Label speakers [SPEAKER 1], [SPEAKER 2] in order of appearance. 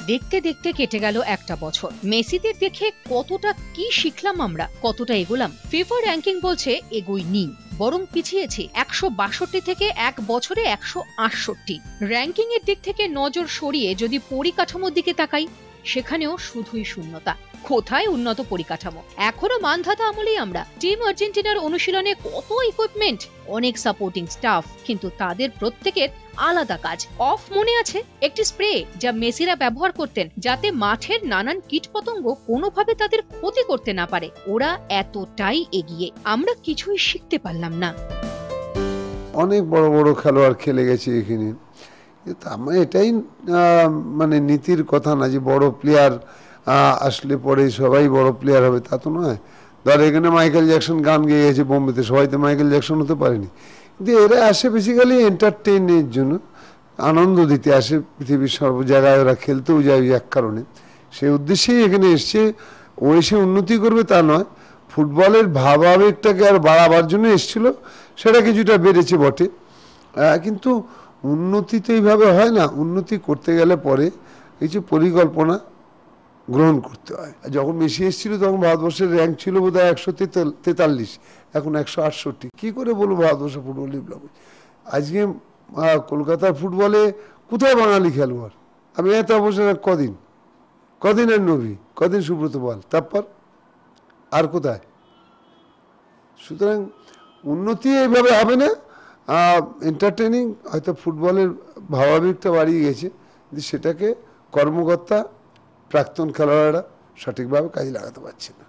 [SPEAKER 1] দেখতে দেখতে কেটে গেল একটা বছর। মেসিদের দেখে কতটা কি শিখলাম আমরা, কতটা এগোলাম। ফিফা র্যাঙ্কিং বলছে এগোইনি, বরং পিছিয়েছে 162 থেকে এক বছরে 168। র্যাঙ্কিং এর দিক থেকে নজর সরিয়ে যদি পরিকাঠামোর দিকে তাকাই, সেখানেও শুধুই শূন্যতা। কোথায় উন্নত পরিকাঠামো? এখনো মানধাতা আমলেই আমরা। টিম আর্জেন্টিনার অনুশীলনে কত ইকুইপমেন্ট, অনেক সাপোর্টিং স্টাফ, কিন্তু তাদের প্রত্যেকের আলাদা কাজ। অফ মনে আছে একটি স্প্রে যা মেসিরা ব্যবহার করতেন, যাতে মাঠের নানান কীটপতঙ্গ কোনোভাবে তাদের ক্ষতি করতে না পারে। ওরা এতটাই এগিয়ে, আমরা কিছুই শিখতে পারলাম না।
[SPEAKER 2] অনেক বড় বড় খেলোয়াড় খেলে গেছে এখানে, আমার এটাই মানে নীতির কথা না যে বড় প্লেয়ার আসলে পরে সবাই বড় প্লেয়ার হবে, তা তো নয়। ধর এখানে মাইকেল জ্যাকসন গান গেয়ে গেছে বোম্বেতে, সবাই তো মাইকেল জ্যাকসন হতে পারেনি। কিন্তু এরা আসে বেসিক্যালি এন্টারটেইনের জন্য, আনন্দ দিতে আসে। পৃথিবীর সর্ব জায়গায় ওরা খেলতেও যায় এক কারণে, সেই উদ্দেশ্যেই এখানে এসছে। ও এসে উন্নতি করবে তা নয়, ফুটবলের ভাবাবেগটাকে আর বাড়াবার জন্য এসছিল। সেটা কিছুটা বেড়েছে বটে, কিন্তু উন্নতি তো এইভাবে হয় না। উন্নতি করতে গেলে পরে কিছু পরিকল্পনা গ্রহণ করতে হয়। যখন মেসি এসেছিল তখন ভারতবর্ষের র্যাঙ্ক ছিল বোধহয় 143, এখন 168। কি করে বলবো ভারতবর্ষ ফুটবল ডেভেলপ? আজকে কলকাতার ফুটবলে কোথায় বাঙালি খেলোয়াড়? আমি এত অবসর কদিন আর নবী, কদিন সুব্রত বল, তারপর আর কোথায়? সুতরাং উন্নতি এইভাবে হবে না। এন্টারটেনিং হয়তো ফুটবলের ভাবাবেগটা বাড়িয়ে গেছে, কিন্তু সেটাকে কর্মকর্তা প্রাক্তন খেলোয়াড়রা সঠিকভাবে কাজে লাগাতে পারছে না।